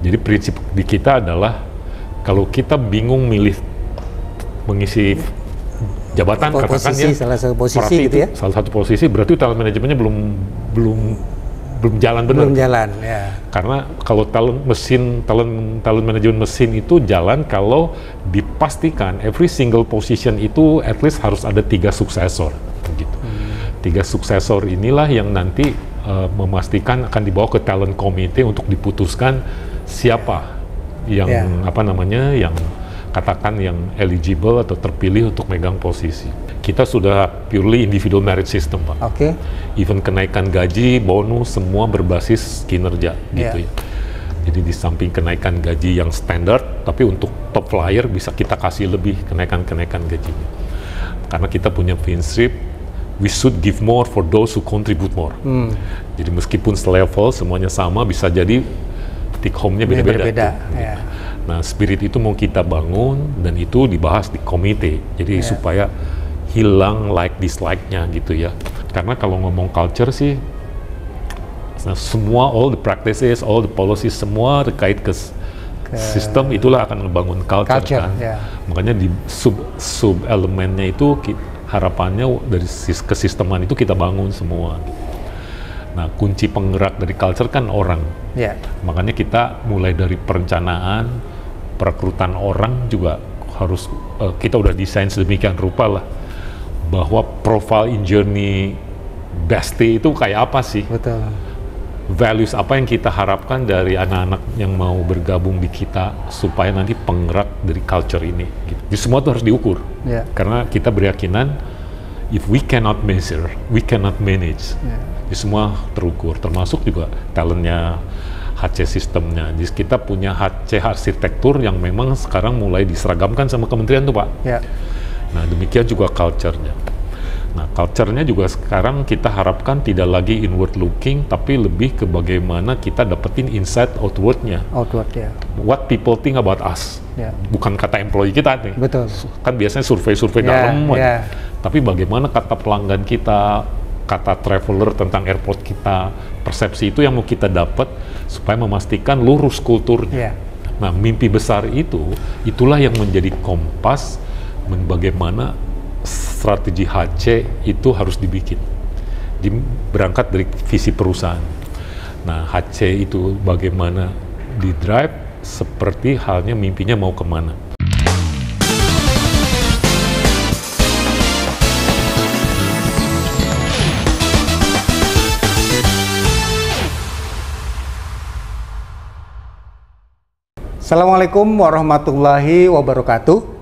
Jadi prinsip di kita adalah kalau kita bingung mengisi jabatan, katakan ya salah satu posisi gitu ya. Salah satu posisi berarti talent manajemennya belum jalan benar. Belum jalan ya. Karena kalau talent manajemen mesin itu jalan kalau dipastikan every single position itu at least harus ada 3 suksesor gitu. 3 suksesor inilah yang nanti memastikan akan dibawa ke talent committee untuk diputuskan siapa yang yang katakan yang eligible atau terpilih untuk megang posisi. Kita sudah purely individual merit system, Pak. Oke. Even kenaikan gaji, bonus, semua berbasis kinerja gitu ya. Jadi di samping kenaikan gaji yang standar, tapi untuk top flyer bisa kita kasih lebih kenaikan gajinya. Karena kita punya prinsip we should give more for those who contribute more. Jadi meskipun selevel semuanya sama, bisa jadi take home-nya beda-beda. Ya. Nah, spirit itu mau kita bangun dan itu dibahas di komite. Jadi supaya hilang dislike-nya gitu ya. Karena kalau ngomong culture sih, semua all the practices, all the policies semua terkait ke sistem itulah akan membangun culture kan. Makanya di sub elemennya itu harapannya dari kesisteman itu kita bangun semua. Nah, kunci penggerak dari culture kan orang. Makanya kita mulai dari perencanaan, perekrutan orang juga harus kita udah desain sedemikian rupa lah bahwa profile in journey bestie itu kayak apa sih? Betul. Values apa yang kita harapkan dari anak-anak yang mau bergabung di kita supaya nanti penggerak dari culture ini. Gitu. Jadi semua itu harus diukur. Karena kita berkeyakinan if we cannot measure, we cannot manage. Jadi semua terukur, termasuk juga talentnya, HC sistemnya. Jadi kita punya HC arsitektur yang memang sekarang mulai diseragamkan sama kementerian tuh, Pak. Nah, demikian juga culture-nya. Nah, culture-nya juga sekarang kita harapkan tidak lagi inward looking, tapi lebih ke bagaimana kita dapetin insight outward-nya. What people think about us. Bukan kata employee kita nih. Betul. Kan biasanya survei-survei dalam. Tapi bagaimana kata pelanggan kita, kata traveler tentang airport kita, persepsi itu yang mau kita dapat supaya memastikan lurus kulturnya. Nah, mimpi besar itulah yang menjadi kompas bagaimana strategi HC itu harus dibikin. Berangkat dari visi perusahaan. Nah, HC itu bagaimana di drive seperti halnya mimpinya mau kemana. Assalamualaikum warahmatullahi wabarakatuh.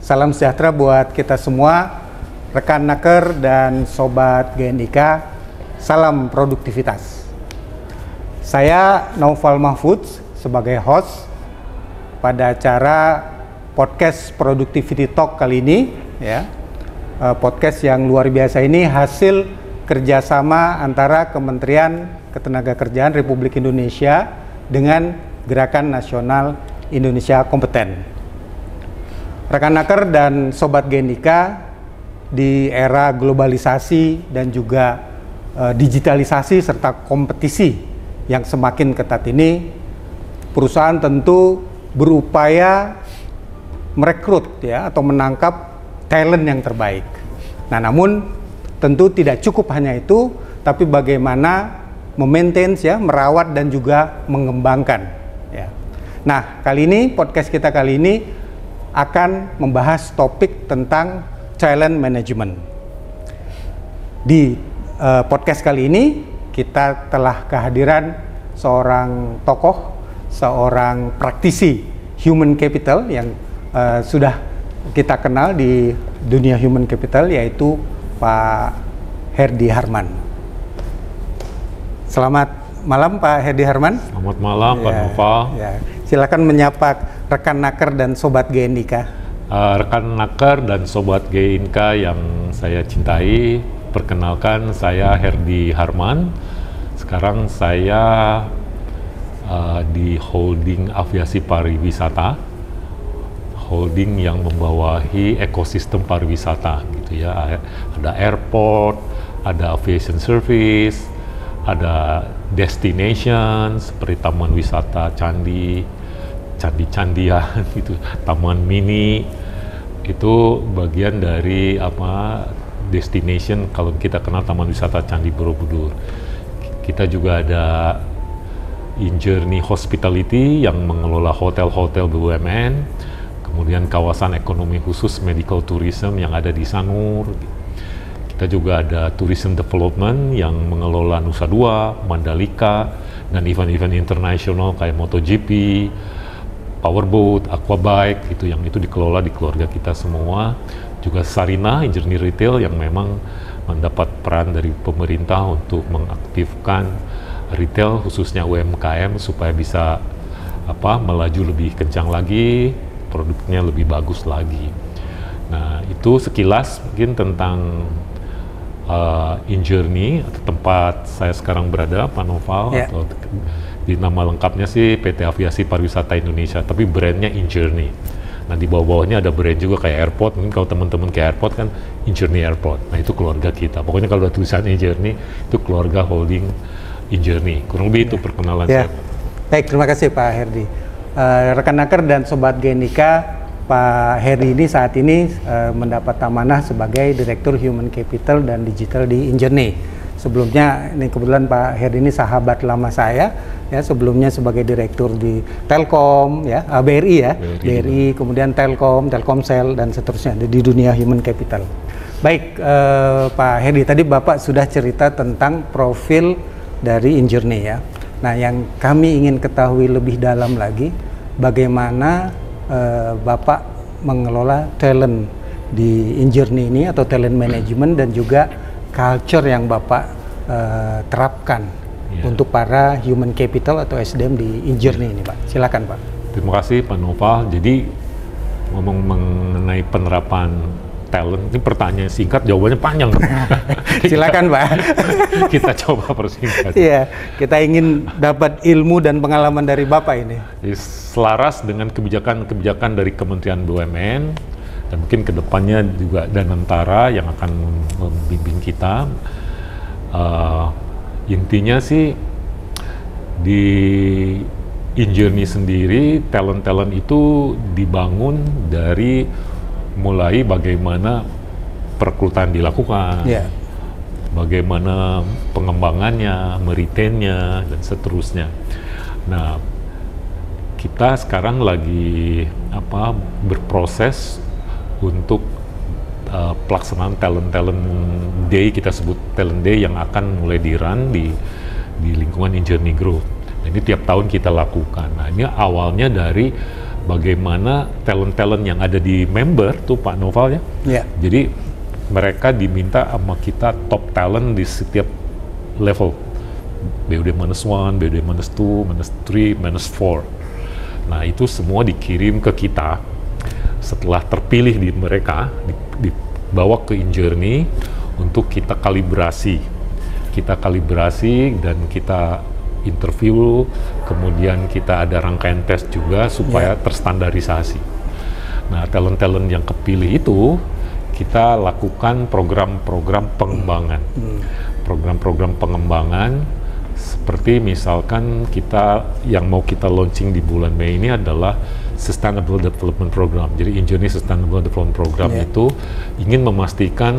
Salam sejahtera buat kita semua, rekan Naker dan Sobat GNIK. Salam produktivitas. Saya Naufal Mahfud sebagai host pada acara podcast Productivity Talk kali ini. Podcast yang luar biasa ini hasil kerjasama antara Kementerian Ketenagakerjaan Republik Indonesia dengan Gerakan Nasional Indonesia Kompeten. Rekan Naker dan Sobat GNIK, di era globalisasi dan juga digitalisasi serta kompetisi yang semakin ketat ini, perusahaan tentu berupaya merekrut atau menangkap talent yang terbaik. Nah, namun tentu tidak cukup hanya itu, tapi bagaimana memaintain merawat dan juga mengembangkan. Nah, kali ini podcast kita kali ini akan membahas topik tentang talent management. Di podcast kali ini kita telah kehadiran seorang tokoh, seorang praktisi human capital yang sudah kita kenal di dunia human capital, yaitu Pak Herdy Harman. Selamat malam Pak Herdy Harman. Selamat malam Pak Noval. Silakan menyapa rekan Naker dan Sobat GNIK. Rekan Naker dan Sobat GNIK yang saya cintai, perkenalkan saya Herdy Harman. Sekarang saya di holding aviasi pariwisata, holding yang membawahi ekosistem pariwisata gitu ya. Ada airport, ada aviation service, ada destination seperti taman wisata candi, candi-candian itu, taman mini, itu bagian dari destination. Kalau kita kenal taman wisata Candi Borobudur, kita juga ada InJourney Hospitality yang mengelola hotel-hotel BUMN, kemudian kawasan ekonomi khusus medical tourism yang ada di Sanur. Kita juga ada tourism development yang mengelola Nusa Dua, Mandalika, dan event-event internasional kayak MotoGP, Powerboat, Aquabike, yang itu dikelola di keluarga kita semua. Juga Sarina, InJourney Retail yang memang mendapat peran dari pemerintah untuk mengaktifkan retail khususnya UMKM supaya bisa melaju lebih kencang lagi, produknya lebih bagus lagi. Nah, itu sekilas mungkin tentang InJourney atau tempat saya sekarang berada, Pak Noval, atau di nama lengkapnya sih PT Aviasi Pariwisata Indonesia, tapi brandnya InJourney. Nah, di bawah-bawahnya ada brand juga kayak airport. Mungkin kalau teman-teman ke airport kan InJourney Airport. Nah, itu keluarga kita. Pokoknya kalau ada tulisan InJourney, itu keluarga holding InJourney. Kurang lebih itu perkenalan saya. Baik, terima kasih Pak Herdy. Rekan Naker dan Sobat Genika, Pak Herdy ini saat ini mendapat amanah sebagai Direktur Human Capital dan Digital di InJourney. Sebelumnya, ini kebetulan Pak Herdy ini sahabat lama saya, ya, sebelumnya sebagai direktur di Telkom, ya, BRI ya, BRI, kemudian Telkomsel dan seterusnya di dunia human capital. Baik, Pak Herdy, tadi Bapak sudah cerita tentang profil dari InJourney ya. Nah, yang kami ingin ketahui lebih dalam lagi, bagaimana Bapak mengelola talent di InJourney ini atau talent management dan juga culture yang Bapak terapkan untuk para human capital atau SDM di InJourney ini, Pak. Silakan, Pak. Terima kasih, Pak Noval. Jadi ngomong mengenai penerapan talent, ini pertanyaan singkat, jawabannya panjang. Silakan, Pak. Kita coba persingkat. Iya, kita ingin dapat ilmu dan pengalaman dari Bapak ini. Jadi, selaras dengan kebijakan-kebijakan dari Kementerian BUMN, dan mungkin kedepannya juga Danantara yang akan membimbing kita. Intinya sih di InJourney sendiri, talent-talent itu dibangun dari mulai bagaimana perekrutan dilakukan, bagaimana pengembangannya, meretainnya, dan seterusnya. Nah, kita sekarang lagi berproses untuk pelaksanaan talent day, kita sebut talent day, yang akan mulai di-run di lingkungan InJourney Group. Ini tiap tahun kita lakukan. Nah, ini awalnya dari bagaimana talent yang ada di member tuh, Pak Noval ya. Jadi mereka diminta sama kita top talent di setiap level, BUD -1, BUD -2, -3, -4. Nah, itu semua dikirim ke kita. Setelah terpilih di mereka, dibawa ke InJourney untuk kita kalibrasi. Dan kita interview, kemudian kita ada rangkaian tes juga supaya terstandarisasi. Nah, talent yang kepilih itu kita lakukan program-program pengembangan. Program-program pengembangan seperti misalkan yang mau kita launching di bulan Mei ini adalah Sustainable Development Program. Jadi InJourney Sustainable Development Program itu ingin memastikan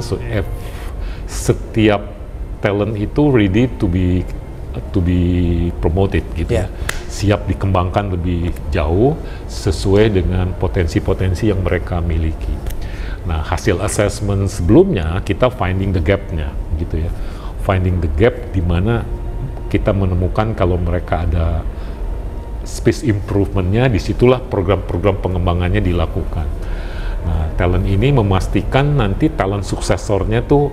setiap talent itu ready to be promoted gitu ya. Siap dikembangkan lebih jauh sesuai dengan potensi-potensi yang mereka miliki. Nah, hasil assessment sebelumnya kita finding the gap-nya gitu ya. Finding the gap di mana kita menemukan kalau mereka ada space improvement-nya, disitulah program-program pengembangannya dilakukan. Nah, talent ini memastikan nanti talent suksesornya tuh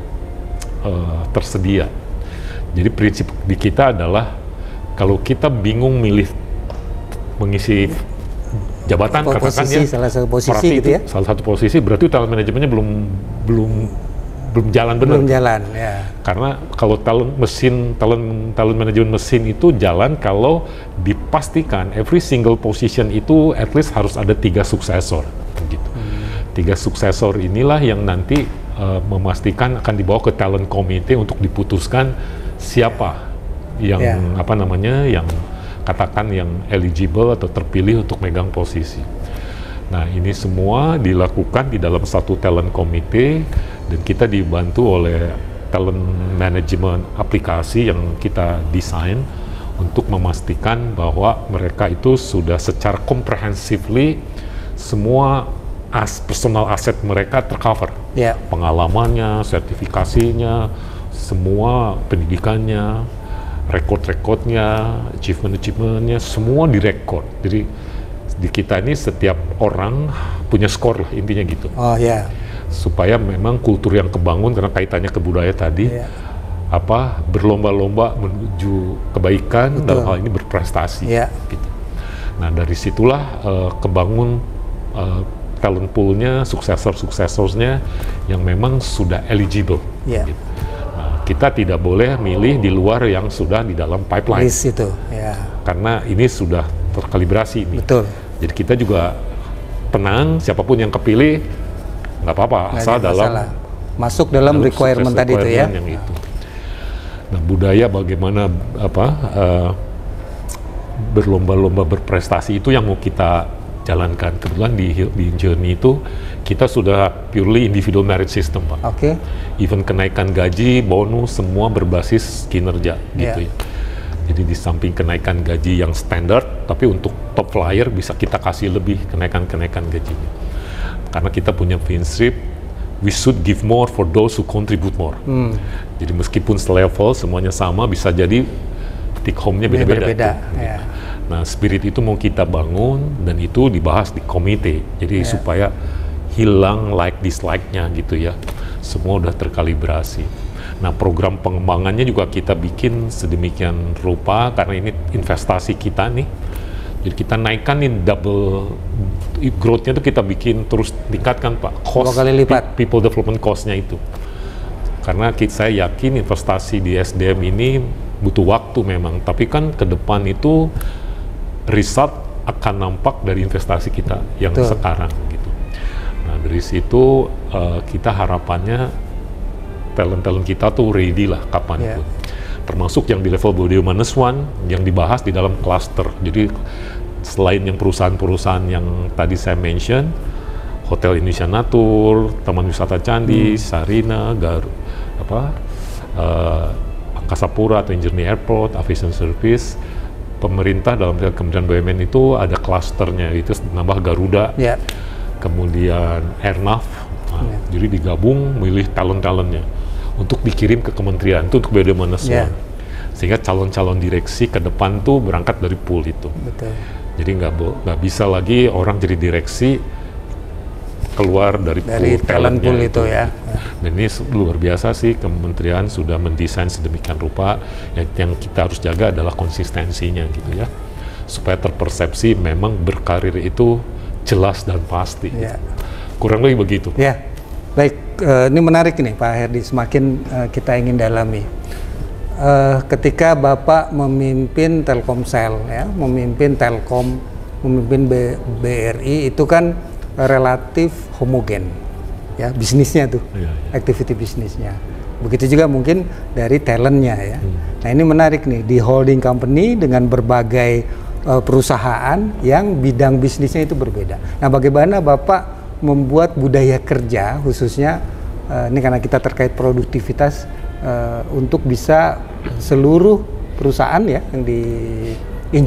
tersedia. Jadi prinsip di kita adalah kalau kita bingung mengisi jabatan, katakan ya, salah satu posisi gitu ya. Salah satu posisi berarti talent manajemennya belum jalan benar. Belum jalan, ya. Karena kalau talent manajemen mesin itu jalan kalau dipastikan every single position itu at least harus ada 3 suksesor, gitu. 3 suksesor inilah yang nanti memastikan akan dibawa ke talent committee untuk diputuskan siapa yang apa namanya, yang katakan yang eligible atau terpilih untuk megang posisi. Nah, ini semua dilakukan di dalam satu talent committee dan kita dibantu oleh talent management aplikasi yang kita desain untuk memastikan bahwa mereka itu sudah secara comprehensively semua personal asset mereka tercover. Pengalamannya, sertifikasinya, semua pendidikannya, rekod-rekodnya, achievement-achievementnya, semua direkod. Jadi di kita ini setiap orang punya skor lah, intinya gitu. Supaya memang kultur yang kebangun karena kaitannya ke budaya tadi, berlomba-lomba menuju kebaikan. Betul. Dalam hal ini berprestasi. Gitu. Nah, dari situlah kebangun talent pool-nya, successors-nya yang memang sudah eligible. Gitu. Nah, kita tidak boleh milih di luar yang sudah di dalam pipeline. List itu. Karena ini sudah terkalibrasi. Betul. Jadi kita juga tenang, siapapun yang kepilih nggak apa-apa, asal dalam masuk dalam requirement tadi itu ya. Yang itu. Nah, budaya bagaimana berlomba-lomba berprestasi itu yang mau kita jalankan. Kebetulan di Journey itu kita sudah purely individual merit system, Pak. Even kenaikan gaji, bonus, semua berbasis kinerja gitu ya. Jadi di samping kenaikan gaji yang standar, tapi untuk top flyer bisa kita kasih lebih kenaikan gajinya. Karena kita punya prinsip, we should give more for those who contribute more. Jadi meskipun selevel semuanya sama, bisa jadi take home-nya beda-beda. Nah, spirit itu mau kita bangun dan itu dibahas di komite. Jadi supaya hilang like dislike-nya gitu ya. Semua udah terkalibrasi. Nah, program pengembangannya juga kita bikin sedemikian rupa karena ini investasi kita nih. Jadi kita naikkan nih double growth-nya tuh kita bikin terus tingkatkan, Pak. Cost, 2 kali lipat. People development cost-nya itu. Karena saya yakin investasi di SDM ini butuh waktu memang, tapi kan ke depan itu result akan nampak dari investasi kita yang sekarang gitu. Nah, dari situ kita harapannya talent-talent kita tuh ready lah kapanpun. Termasuk yang di level Body -1 yang dibahas di dalam cluster. Jadi selain yang perusahaan-perusahaan yang tadi saya mention, Hotel Indonesia Natur, Taman Wisata Candi, Sarina, Angkasa Pura atau Journey Airport, Aviation Service, pemerintah dalam Kementerian BUMN itu ada klasternya, itu nambah Garuda, kemudian Airnav. Jadi digabung milih talent-talentnya untuk dikirim ke kementerian itu untuk bagaimana sehingga calon-calon direksi ke depan tuh berangkat dari pool itu. Jadi nggak bisa lagi orang jadi direksi keluar dari talent pool itu ya. Dan ini luar biasa sih, kementerian sudah mendesain sedemikian rupa. Yang kita harus jaga adalah konsistensinya gitu ya, supaya terpersepsi memang berkarir itu jelas dan pasti. Kurang lebih begitu. Baik, ini menarik nih Pak Herdy, semakin kita ingin dalami. Ketika Bapak memimpin Telkomsel, ya, memimpin Telkom, memimpin BRI, itu kan relatif homogen, ya, bisnisnya tuh, activity bisnisnya. Begitu juga mungkin dari talentnya ya. Nah, ini menarik nih, di holding company dengan berbagai perusahaan yang bidang bisnisnya itu berbeda. Nah, bagaimana Bapak membuat budaya kerja khususnya ini karena kita terkait produktivitas untuk bisa seluruh perusahaan ya yang di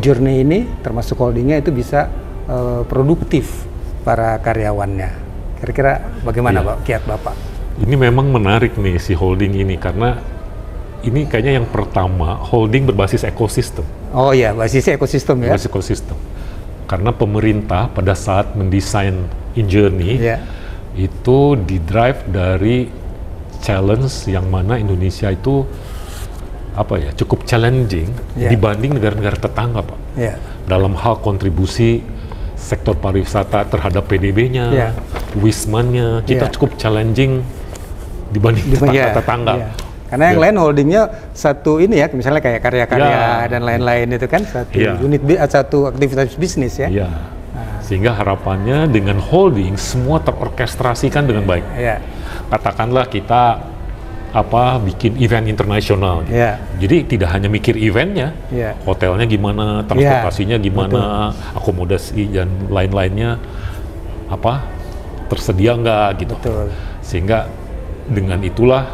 Journey ini termasuk holdingnya itu bisa produktif para karyawannya. Kira-kira bagaimana Pak kiat Bapak? Ini memang menarik nih si holding ini karena ini kayaknya yang pertama holding berbasis ekosistem. Oh iya, basisnya ekosistem ya. Basis ekosistem. Karena pemerintah pada saat mendesain Journey itu didrive dari challenge yang mana Indonesia itu cukup challenging dibanding negara-negara tetangga, Pak. Dalam hal kontribusi sektor pariwisata terhadap PDB-nya, Wisman-nya, kita cukup challenging dibanding tetangga. Karena yang lain holdingnya satu ini ya, misalnya kayak karya-karya dan lain-lain itu kan satu unit satu aktivitas bisnis ya. Sehingga harapannya dengan holding semua terorkestrasikan dengan baik. Katakanlah kita bikin event internasional. Gitu. Jadi tidak hanya mikir eventnya, hotelnya gimana, transportasinya gimana, akomodasi dan lain-lainnya tersedia nggak gitu. Sehingga dengan itulah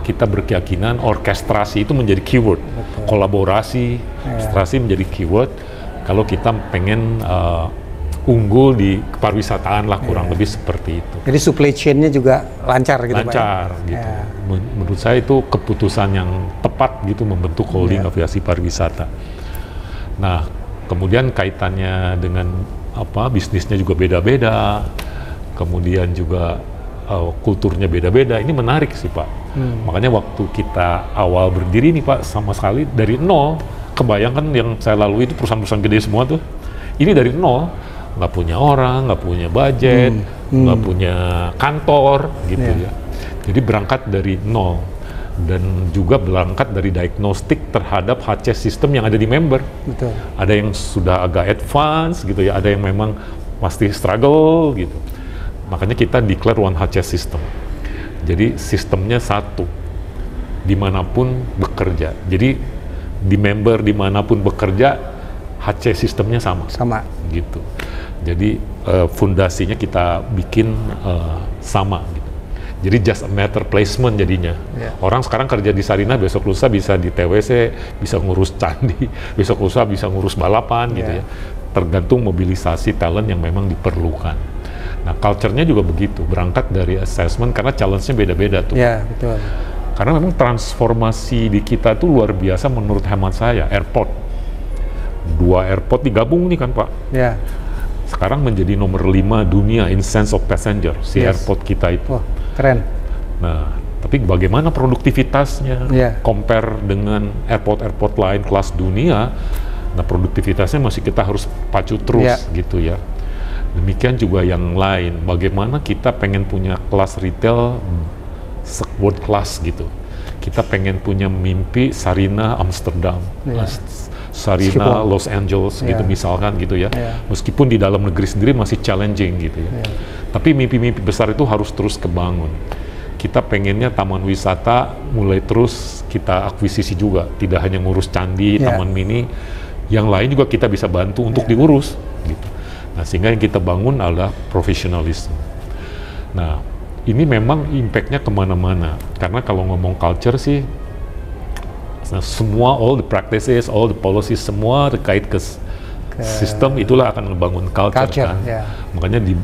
kita berkeyakinan orkestrasi itu menjadi keyword, kolaborasi, orkestrasi menjadi keyword kalau kita pengen unggul di pariwisataan lah, kurang lebih seperti itu. Jadi supply chain-nya juga lancar gitu, lancar, Pak? Gitu. Menurut saya itu keputusan yang tepat gitu membentuk holding aviasi pariwisata. Nah, kemudian kaitannya dengan bisnisnya juga beda-beda, kemudian juga kulturnya beda-beda. Ini menarik sih, Pak. Makanya waktu kita awal berdiri nih, Pak, sama sekali dari nol, kebayangkan yang saya lalui itu perusahaan-perusahaan gede semua tuh. Ini dari nol. Nggak punya orang, nggak punya budget, nggak punya kantor, gitu ya. Jadi berangkat dari nol dan juga berangkat dari diagnostik terhadap HC system yang ada di member. Betul. Ada yang sudah agak advance, gitu ya. Ada yang memang pasti struggle, gitu. Makanya kita declare one HC system. Jadi sistemnya satu, dimanapun bekerja. Jadi di member dimanapun bekerja, HC sistemnya sama. Gitu. Jadi fondasinya kita bikin sama gitu. Jadi just a matter placement jadinya. Orang sekarang kerja di Sarinah, besok lusa bisa di TWC, bisa ngurus candi, besok lusa bisa ngurus balapan gitu ya. Tergantung mobilisasi talent yang memang diperlukan. Nah, culture-nya juga begitu, berangkat dari assessment karena challenge-nya beda-beda tuh. Betul. Karena memang transformasi di kita tuh luar biasa menurut hemat saya. Airport, 2 airport digabung nih kan, Pak. Sekarang menjadi nomor 5 dunia in sense of passenger, si airport kita itu. Wah, keren. Nah, tapi bagaimana produktivitasnya compare dengan airport-airport lain kelas dunia, nah produktivitasnya masih kita harus pacu terus gitu ya. Demikian juga yang lain, bagaimana kita pengen punya kelas retail world class gitu. Kita pengen punya mimpi Sarinah Amsterdam, Sarinah Los Angeles gitu misalkan gitu ya. Meskipun di dalam negeri sendiri masih challenging gitu ya. Tapi mimpi-mimpi besar itu harus terus kebangun. Kita pengennya taman wisata mulai terus kita akuisisi juga, tidak hanya ngurus candi, taman mini, yang lain juga kita bisa bantu untuk diurus gitu. Nah, sehingga yang kita bangun adalah profesionalisme. Nah, ini memang impact-nya kemana-mana. Karena kalau ngomong culture sih, semua, all the practices, all the policies, semua terkait ke sistem, itulah akan membangun culture kan. Makanya di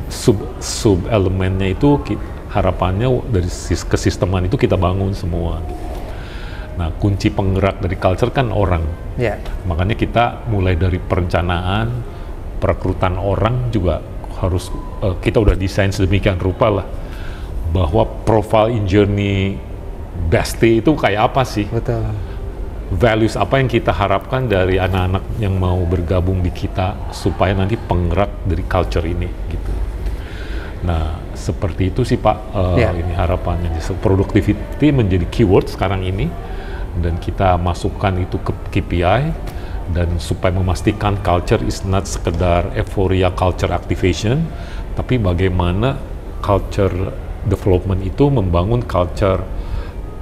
sub elemennya itu harapannya dari kesisteman itu kita bangun semua. Nah, kunci penggerak dari culture kan orang. Makanya kita mulai dari perencanaan, perekrutan orang juga harus kita udah desain sedemikian rupa lah bahwa profile in journey bestie itu kayak apa sih? Betul. Values apa yang kita harapkan dari anak-anak yang mau bergabung di kita supaya nanti penggerak dari culture ini gitu. Nah, seperti itu sih Pak, ini harapannya. Productivity menjadi keyword sekarang ini dan kita masukkan itu ke KPI dan supaya memastikan culture is not sekedar euforia culture activation, tapi bagaimana culture development itu membangun culture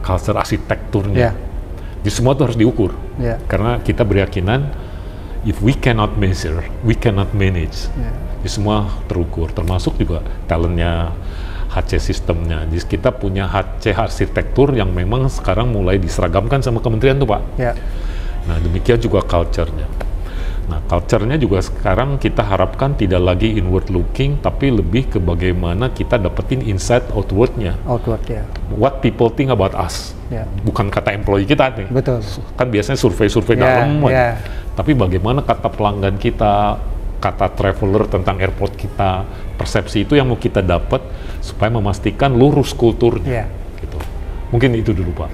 arsitekturnya. Jadi semua itu harus diukur, karena kita berkeyakinan if we cannot measure, we cannot manage. Jadi semua terukur, termasuk juga talentnya, HC sistemnya. Jadi kita punya HC arsitektur yang memang sekarang mulai diseragamkan sama kementerian tuh Pak. Nah, demikian juga culture-nya. Nah, culture-nya juga sekarang kita harapkan tidak lagi inward looking, tapi lebih ke bagaimana kita dapetin insight outward-nya. What people think about us. Bukan kata employee kita nih. Betul. Kan biasanya survei-survei dalam. Tapi bagaimana kata pelanggan kita, kata traveler tentang airport kita, persepsi itu yang mau kita dapat supaya memastikan lurus kulturnya. Gitu. Mungkin itu dulu Pak.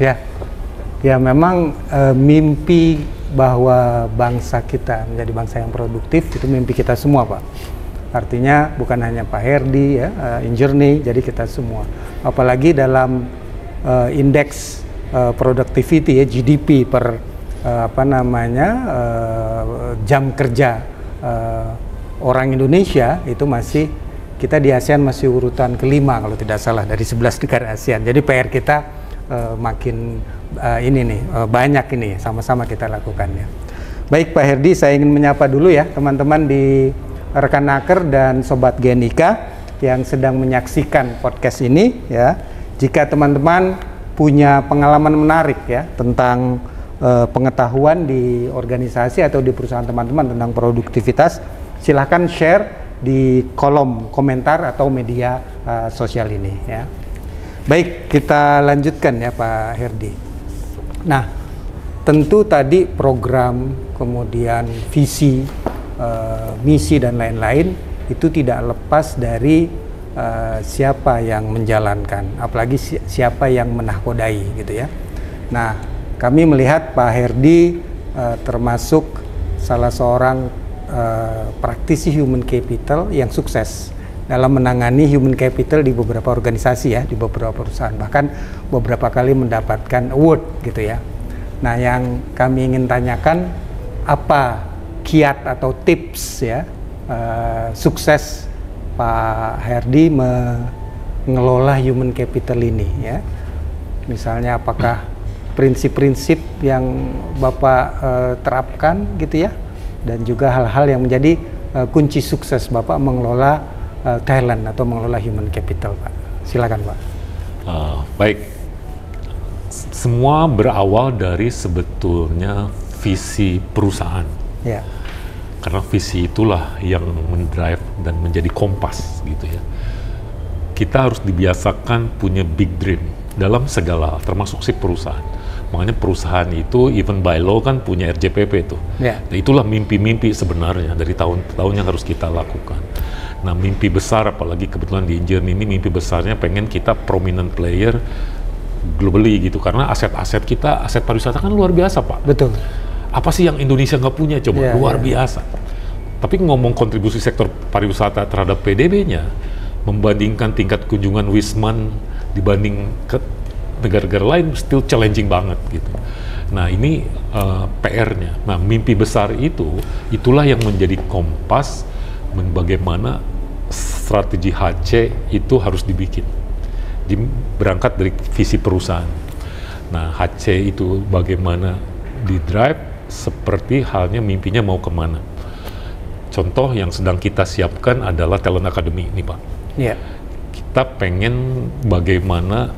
Ya memang mimpi bahwa bangsa kita menjadi bangsa yang produktif itu mimpi kita semua Pak. Artinya bukan hanya Pak Herdy ya, Injourney, jadi kita semua. Apalagi dalam indeks productivity ya, GDP per jam kerja orang Indonesia itu masih kita di ASEAN masih urutan ke-5 kalau tidak salah dari 11 negara ASEAN. Jadi PR kita makin banyak ini sama-sama kita lakukan ya. Baik Pak Herdy, saya ingin menyapa dulu ya teman-teman di Rekannaker dan Sobat Genika yang sedang menyaksikan podcast ini ya. Jika teman-teman punya pengalaman menarik ya tentang pengetahuan di organisasi atau di perusahaan teman-teman tentang produktivitas, silahkan share di kolom komentar atau media sosial ini ya. Baik, kita lanjutkan ya Pak Herdy. Nah, tentu tadi program, kemudian visi, misi dan lain-lain itu tidak lepas dari siapa yang menjalankan, apalagi siapa yang menahkodai gitu ya. Nah, kami melihat Pak Herdy termasuk salah seorang praktisi human capital yang sukses dalam menangani human capital di beberapa organisasi ya, di beberapa perusahaan, bahkan beberapa kali mendapatkan award gitu ya. Nah, yang kami ingin tanyakan, apa kiat atau tips ya sukses Pak Herdy mengelola human capital ini ya? Misalnya apakah prinsip-prinsip yang Bapak terapkan gitu ya, dan juga hal-hal yang menjadi kunci sukses Bapak mengelola talent atau mengelola human capital, Pak. Silakan, Pak. Baik, semua berawal dari sebetulnya visi perusahaan. Ya. Karena visi itulah yang mendrive dan menjadi kompas gitu ya. Kita harus dibiasakan punya big dream dalam segala hal, termasuk si perusahaan. Makanya perusahaan itu even by law kan punya RJPP itu. Ya. Nah, itulah mimpi-mimpi sebenarnya dari tahun-tahun yang harus kita lakukan. Nah, mimpi besar, apalagi kebetulan di Injern ini mimpi besarnya pengen kita prominent player globally gitu, karena aset-aset kita, aset pariwisata kan luar biasa, Pak. Betul. Apa sih yang Indonesia nggak punya? Coba, luar biasa. Tapi ngomong kontribusi sektor pariwisata terhadap PDB-nya, membandingkan tingkat kunjungan Wisman dibanding ke negara-negara lain, still challenging banget gitu. Nah, ini PR-nya. Nah, mimpi besar itulah yang menjadi kompas bagaimana strategi HC itu harus dibikin. Berangkat dari visi perusahaan. Nah, HC itu bagaimana di drive seperti halnya mimpinya mau kemana. Contoh yang sedang kita siapkan adalah Talent Academy ini, Pak. Yeah. Kita pengen bagaimana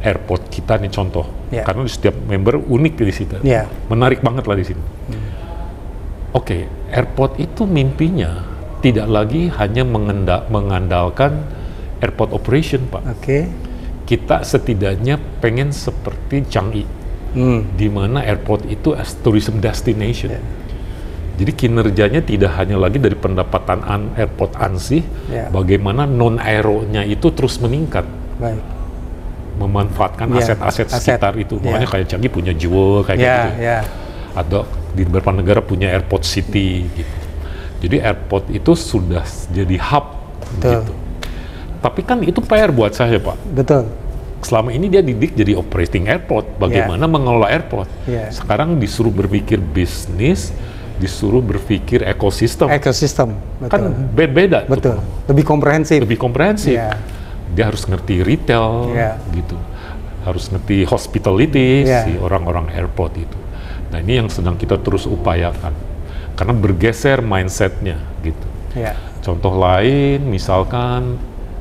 airport kita nih contoh. Yeah. Karena di setiap member unik di situ. Yeah. Menarik banget lah di sini. Oke, airport itu mimpinya tidak lagi hanya mengandalkan airport operation, Pak. Oke. Kita setidaknya pengen seperti Changi, di mana airport itu as tourism destination. Yeah. Jadi kinerjanya tidak hanya lagi dari pendapatan airport ansih, bagaimana non-aeronya itu terus meningkat. Baik. Memanfaatkan aset-aset sekitar itu. Makanya kayak Changi punya Jewel, kayak gitu. Atau di beberapa negara punya airport city gitu. Jadi airport itu sudah jadi hub gitu. Tapi kan itu PR buat saya, Pak. Betul. Selama ini dia didik jadi operating airport, bagaimana mengelola airport. Sekarang disuruh berpikir bisnis, disuruh berpikir ekosistem. Ekosistem, betul. Kan beda. Betul. Tuh. Lebih komprehensif. Lebih komprehensif. Dia harus ngerti retail gitu. Harus ngerti hospitality si orang-orang airport itu. Nah, ini yang sedang kita terus upayakan, karena bergeser mindsetnya gitu. Contoh lain, misalkan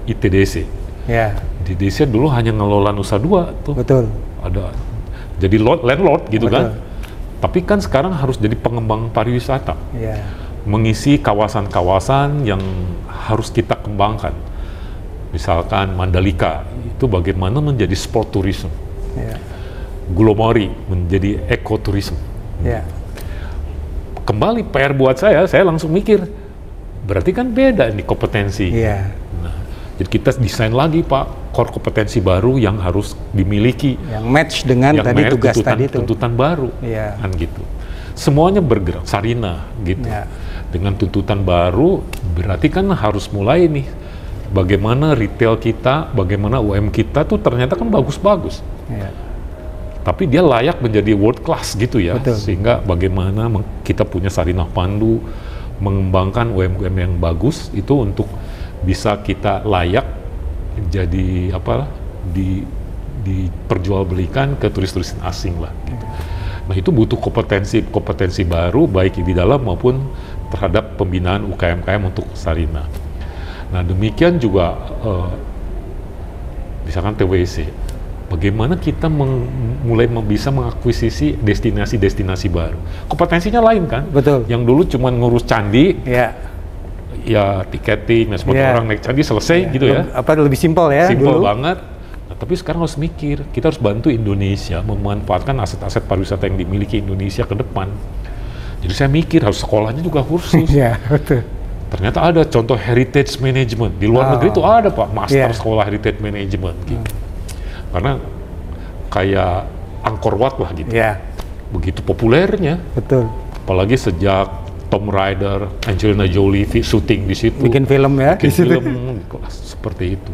ITDC. ITDC dulu hanya ngelola Nusa Dua tuh. Betul. Ada jadi landlord gitu. Betul. Kan. Tapi kan sekarang harus jadi pengembang pariwisata. Mengisi kawasan-kawasan yang harus kita kembangkan. Misalkan Mandalika itu bagaimana menjadi sport tourism. Glomori menjadi ekoturisme. Kembali PR buat saya langsung mikir, berarti kan beda ini kompetensi. Nah, jadi kita desain lagi, Pak, core kompetensi baru yang harus dimiliki. Yang match dengan yang tadi tugas tadi itu. Tuntutan baru, kan gitu. Semuanya bergerak, Sarina gitu. Dengan tuntutan baru, berarti kan harus mulai nih, bagaimana retail kita, bagaimana UM kita tuh ternyata kan bagus-bagus. Tapi dia layak menjadi world class gitu ya. Betul. Sehingga bagaimana kita punya Sarinah Pandu, mengembangkan UMKM yang bagus itu untuk bisa kita layak jadi diperjualbelikan ke turis-turis asing lah. Gitu. Nah itu butuh kompetensi baru baik di dalam maupun terhadap pembinaan UKM-UKM untuk Sarina. Nah demikian juga misalkan TWC, bagaimana kita mulai bisa mengakuisisi destinasi-destinasi baru. Kompetensinya lain kan? Betul. Yang dulu cuma ngurus candi, ya tiketing, seperti orang naik candi selesai gitu ya. Lebih simpel ya? Simpel banget. Tapi sekarang harus mikir, kita harus bantu Indonesia memanfaatkan aset-aset pariwisata yang dimiliki Indonesia ke depan. Jadi saya mikir harus sekolahnya juga khusus. Iya, betul. Ternyata ada contoh heritage management. Di luar negeri itu ada Pak, master sekolah heritage management gitu. Karena kayak Angkor Wat lah gitu. Begitu populernya. Betul. Apalagi sejak Tomb Raider, Angelina Jolie syuting di situ. Bikin film ya? Bikin film seperti itu.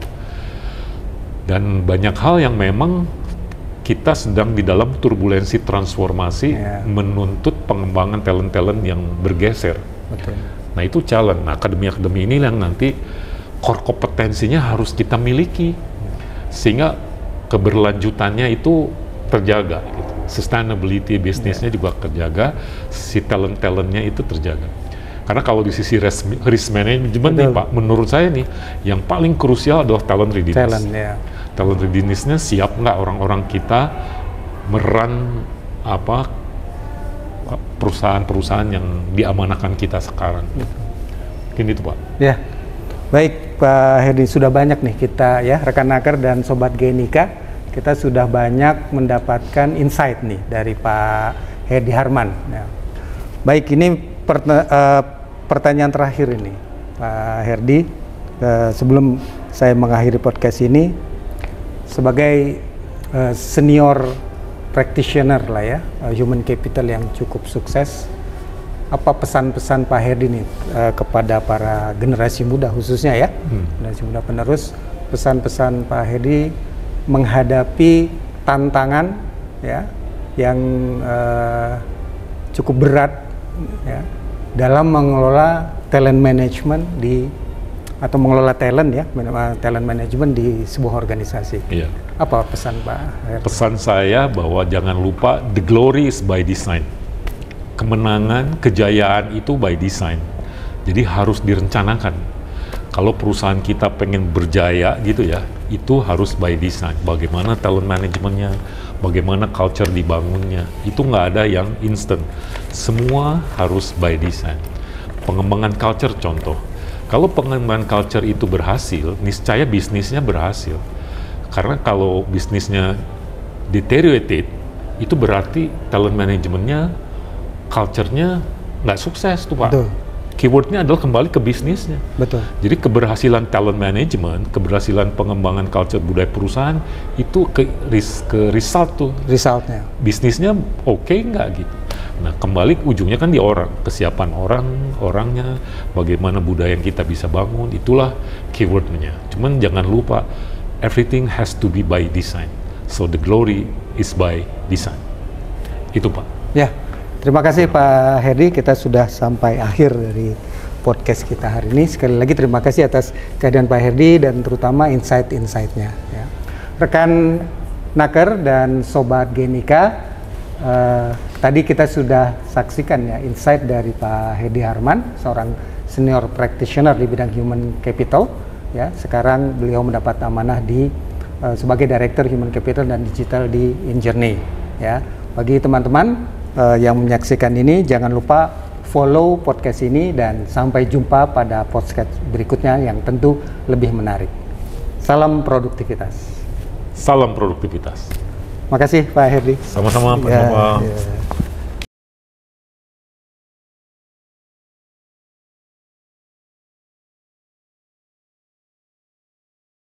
Dan banyak hal yang memang kita sedang di dalam turbulensi transformasi menuntut pengembangan talent-talent yang bergeser. Betul. Nah itu challenge. Nah akademi-akademi ini yang nanti core kompetensinya harus kita miliki sehingga keberlanjutannya itu terjaga. Gitu. Sustainability bisnisnya juga terjaga, si talent-talentnya itu terjaga. Karena kalau di sisi risk management nih Pak, menurut saya nih yang paling krusial adalah talent readiness. Talent readiness-nya siap nggak orang-orang kita meran perusahaan-perusahaan yang diamanahkan kita sekarang. Mungkin itu Pak. Ya, baik Pak Herdi, sudah banyak nih kita ya rekan-rekan dan Sobat Genika, kita sudah banyak mendapatkan insight nih dari Pak Herdi Harman. Ya. Baik, ini pertanyaan terakhir ini Pak Herdi, sebelum saya mengakhiri podcast ini. Sebagai senior practitioner lah ya, human capital yang cukup sukses, apa pesan-pesan Pak Herdi nih kepada para generasi muda khususnya ya, generasi muda penerus, pesan-pesan Pak Herdi menghadapi tantangan ya yang cukup berat ya dalam mengelola talent management atau mengelola talent ya, talent management di sebuah organisasi. Iya. Apa pesan Pak Herdi? Pesan saya bahwa jangan lupa the glory is by design. Kemenangan, kejayaan itu by design. Jadi harus direncanakan. Kalau perusahaan kita pengen berjaya gitu ya, itu harus by design. Bagaimana talent manajemennya, bagaimana culture dibangunnya, itu nggak ada yang instant. Semua harus by design. Pengembangan culture contoh. Kalau pengembangan culture itu berhasil, niscaya bisnisnya berhasil. Karena kalau bisnisnya deteriorated, itu berarti talent manajemennya, culture-nya nggak sukses tuh Pak. Betul. Keywordnya adalah kembali ke bisnisnya. Betul. Jadi keberhasilan talent management, keberhasilan pengembangan culture budaya perusahaan, itu ke result tuh. Resultnya. Bisnisnya oke nggak gitu. Nah kembali ujungnya kan di orang, kesiapan orangnya, bagaimana budaya yang kita bisa bangun, itulah keywordnya. Cuman jangan lupa, everything has to be by design. So the glory is by design. Itu Pak. Ya, terima kasih Pak Herdi, kita sudah sampai akhir dari podcast kita hari ini. Sekali lagi terima kasih atas kehadiran Pak Herdi dan terutama insight-insightnya. Ya. Rekan Naker dan Sobat Genika, tadi kita sudah saksikan ya insight dari Pak Herdi Harman, seorang senior practitioner di bidang human capital. Ya, sekarang beliau mendapat amanah sebagai Director Human Capital dan Digital di Injourney. Ya, bagi teman-teman yang menyaksikan ini, jangan lupa follow podcast ini dan sampai jumpa pada podcast berikutnya yang tentu lebih menarik. Salam produktivitas. Salam produktivitas. Makasih Pak Herdi. Sama-sama Pak.